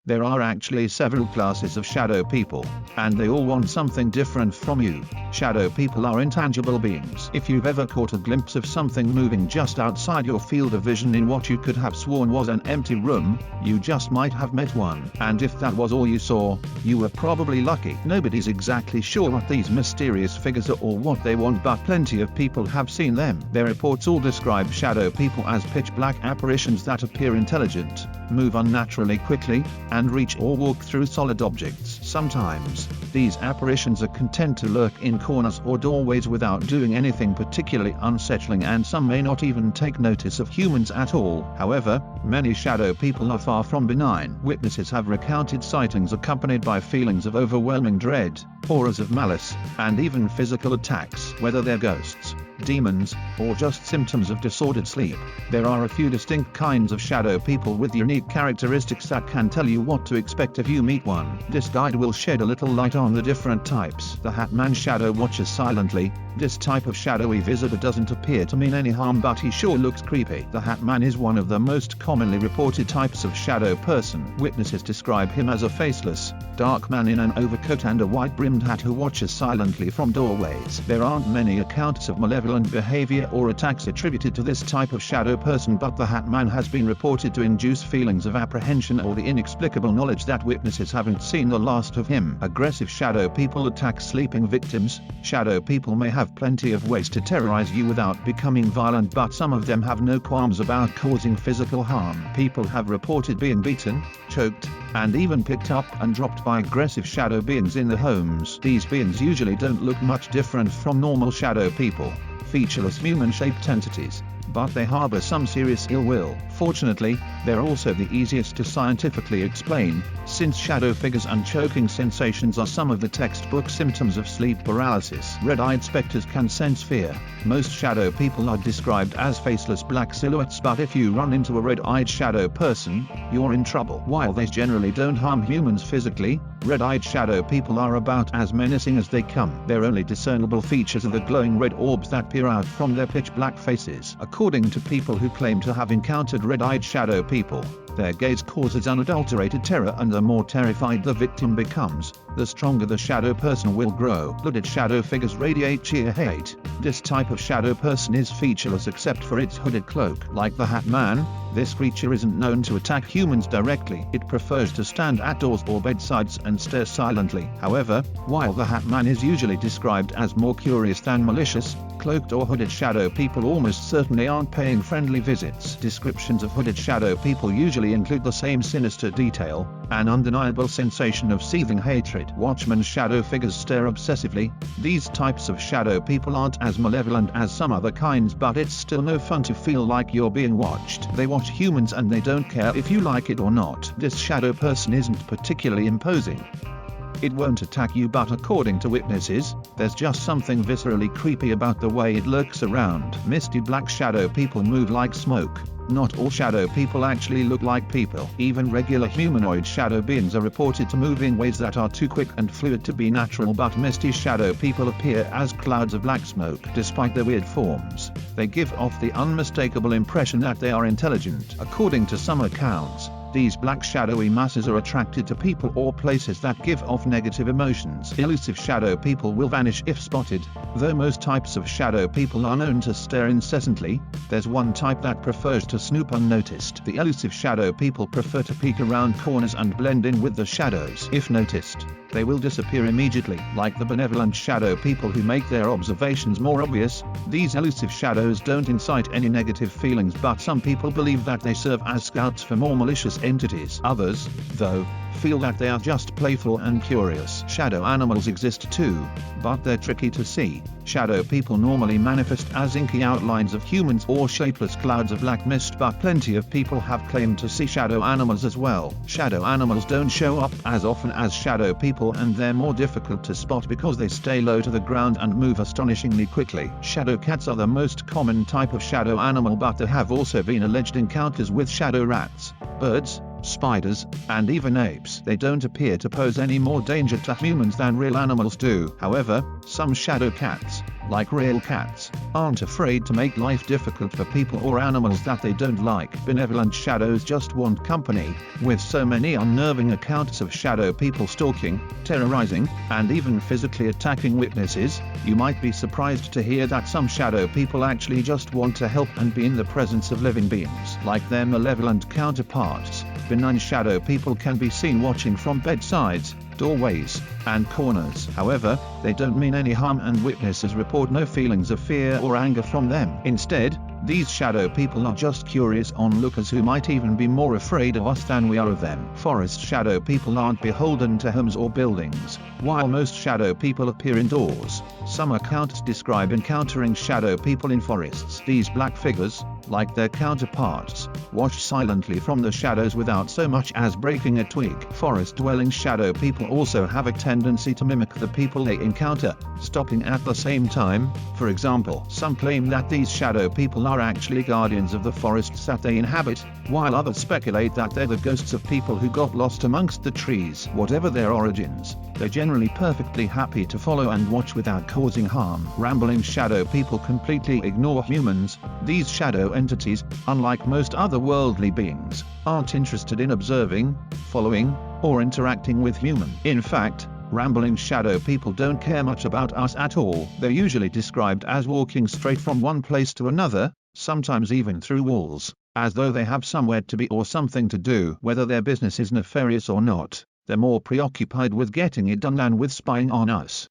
There are actually several classes of shadow people, and they all want something different from you. Shadow people are intangible beings. If you've ever caught a glimpse of something moving just outside your field of vision in what you could have sworn was an empty room, you just might have met one. And if that was all you saw, you were probably lucky. Nobody's exactly sure what these mysterious figures are or what they want, but plenty of people have seen them. Their reports all describe shadow people as pitch-black apparitions that appear intelligent, move unnaturally quickly, and reach or walk through solid objects. Sometimes, these apparitions are content to lurk in corners or doorways without doing anything particularly unsettling, and some may not even take notice of humans at all. However, many shadow people are far from benign. Witnesses have recounted sightings accompanied by feelings of overwhelming dread, auras of malice, and even physical attacks. Whether they're ghosts, demons, or just symptoms of disordered sleep, there are a few distinct kinds of shadow people with unique characteristics that can tell you what to expect if you meet one. This guide will shed a little light on the different types. The Hat Man shadow watches silently. This type of shadowy visitor doesn't appear to mean any harm, but he sure looks creepy. The Hat Man is one of the most commonly reported types of shadow person. Witnesses describe him as a faceless, dark man in an overcoat and a white-brimmed hat who watches silently from doorways. There aren't many accounts of malevolent behavior or attacks attributed to this type of shadow person, but the Hat Man has been reported to induce feelings of apprehension or the inexplicable knowledge that witnesses haven't seen the last of him. Aggressive shadow people attack sleeping victims. Shadow people may have plenty of ways to terrorize you without becoming violent, but some of them have no qualms about causing physical harm. People have reported being beaten, choked, and even picked up and dropped by aggressive shadow beings in their homes. These beings usually don't look much different from normal shadow people, featureless human-shaped entities, but they harbor some serious ill will. Fortunately, they're also the easiest to scientifically explain, since shadow figures and choking sensations are some of the textbook symptoms of sleep paralysis. Red-eyed specters can sense fear. Most shadow people are described as faceless black silhouettes, but if you run into a red-eyed shadow person, you're in trouble. While they generally don't harm humans physically, red-eyed shadow people are about as menacing as they come. Their only discernible features are the glowing red orbs that peer out from their pitch-black faces. According to people who claim to have encountered red-eyed shadow people, their gaze causes unadulterated terror, and the more terrified the victim becomes, the stronger the shadow person will grow. Hooded shadow figures radiate sheer hate. This type of shadow person is featureless except for its hooded cloak. Like the Hat Man, this creature isn't known to attack humans directly. It prefers to stand at doors or bedsides and stare silently. However, while the Hat Man is usually described as more curious than malicious, cloaked or hooded shadow people almost certainly aren't paying friendly visits. Descriptions of hooded shadow people usually include the same sinister detail, an undeniable sensation of seething hatred. Watchman shadow figures stare obsessively. These types of shadow people aren't as malevolent as some other kinds, but it's still no fun to feel like you're being watched. They watch humans and they don't care if you like it or not. This shadow person isn't particularly imposing. It won't attack you, but according to witnesses, there's just something viscerally creepy about the way it lurks around. Misty black shadow people move like smoke. Not all shadow people actually look like people. Even regular humanoid shadow beings are reported to move in ways that are too quick and fluid to be natural, but misty shadow people appear as clouds of black smoke. Despite their weird forms, they give off the unmistakable impression that they are intelligent. According to some accounts, these black shadowy masses are attracted to people or places that give off negative emotions. Elusive shadow people will vanish if spotted. Though most types of shadow people are known to stare incessantly, there's one type that prefers to snoop unnoticed. The elusive shadow people prefer to peek around corners and blend in with the shadows. If noticed, they will disappear immediately. Like the benevolent shadow people who make their observations more obvious, these elusive shadows don't incite any negative feelings, but some people believe that they serve as scouts for more malicious entities. Others, though, feel that they are just playful and curious. Shadow animals exist too, but they're tricky to see. Shadow people normally manifest as inky outlines of humans or shapeless clouds of black mist, but plenty of people have claimed to see shadow animals as well. Shadow animals don't show up as often as shadow people, and they're more difficult to spot because they stay low to the ground and move astonishingly quickly. Shadow cats are the most common type of shadow animal, but there have also been alleged encounters with shadow rats, birds, spiders, and even apes. They don't appear to pose any more danger to humans than real animals do. However, some shadow cats, like real cats, aren't afraid to make life difficult for people or animals that they don't like. Benevolent shadows just want company. With so many unnerving accounts of shadow people stalking, terrorizing, and even physically attacking witnesses, you might be surprised to hear that some shadow people actually just want to help and be in the presence of living beings like their malevolent counterparts. Benign shadow people can be seen watching from bedsides, doorways, and corners. However, they don't mean any harm and witnesses report no feelings of fear or anger from them. Instead, these shadow people are just curious onlookers who might even be more afraid of us than we are of them. Forest shadow people aren't beholden to homes or buildings. While most shadow people appear indoors, some accounts describe encountering shadow people in forests. These black figures, like their counterparts, watch silently from the shadows without so much as breaking a twig. Forest-dwelling shadow people also have a tendency to mimic the people they encounter, stopping at the same time. For example, some claim that these shadow people are actually guardians of the forests that they inhabit, while others speculate that they're the ghosts of people who got lost amongst the trees. Whatever their origins, they're generally perfectly happy to follow and watch without causing harm. Rambling shadow people completely ignore humans. These shadow entities, unlike most otherworldly beings, aren't interested in observing, following, or interacting with humans. In fact, rambling shadow people don't care much about us at all. They're usually described as walking straight from one place to another, sometimes even through walls, as though they have somewhere to be or something to do. Whether their business is nefarious or not, they're more preoccupied with getting it done than with spying on us.